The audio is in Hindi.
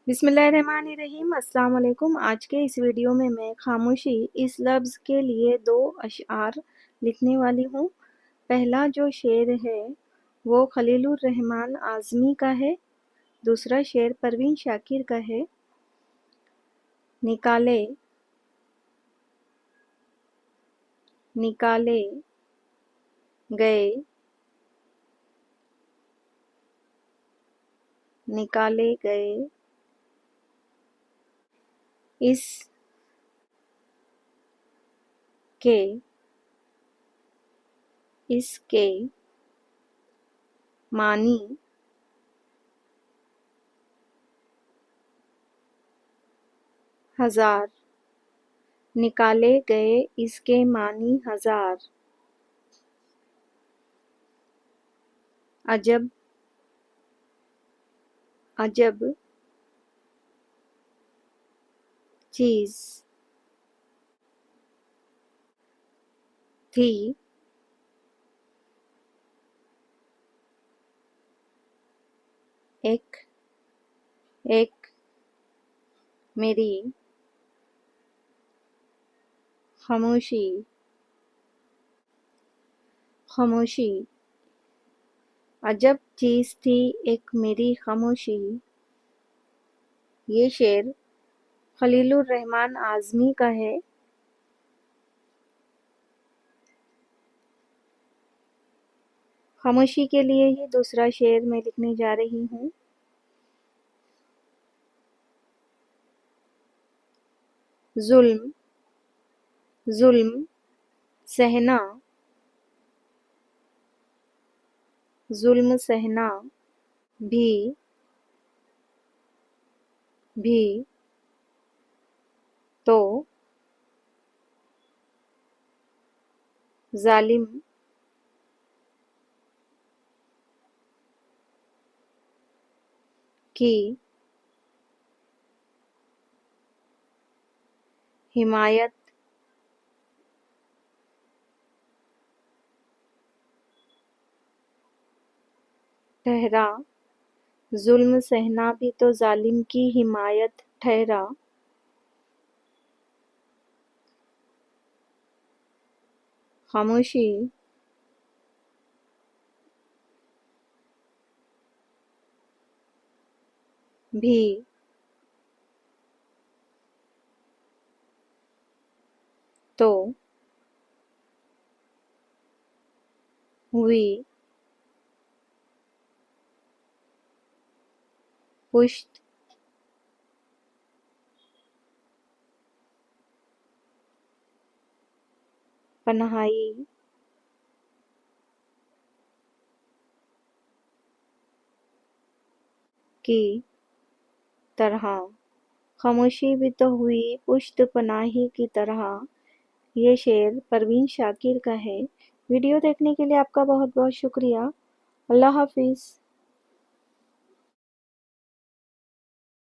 बिस्मिल्लाहिर्रहमानिर्रहीम। अस्सलाम वालेकुम। आज के इस वीडियो में मैं खामोशी इस लफ्ज़ के लिए 2 अशआर लिखने वाली हूँ। पहला जो शेर है वो खलीलुर रहमान आज़मी का है। दूसरा शेर परवीन शाकिर का है। निकाले निकाले गए निकाले गए इस के इसके मानी हज़ार। निकाले गए इसके मानी हज़ार। अजब अजब चीज़ थी एक एक मेरी खामोशी खामोशी। अजब चीज़ थी एक मेरी खामोशी। ये शेर खलीलुर रहमान आज़मी का है। खामोशी के लिए ही दूसरा शेर मैं लिखने जा रही हूँ। जुल्म जुल्म सहना जुल्म सहना भी भी तो जालिम की हिमायत ठहरा। जुल्म सहना भी तो जालिम की हिमायत ठहरा। खामोशी भी तो हुई पुश्त पनाही की तरह। खामोशी भी तो हुई पुश्त पनाही की तरह। ये शेर परवीन शाकिर का है। वीडियो देखने के लिए आपका बहुत बहुत शुक्रिया। अल्लाह हाफिज़।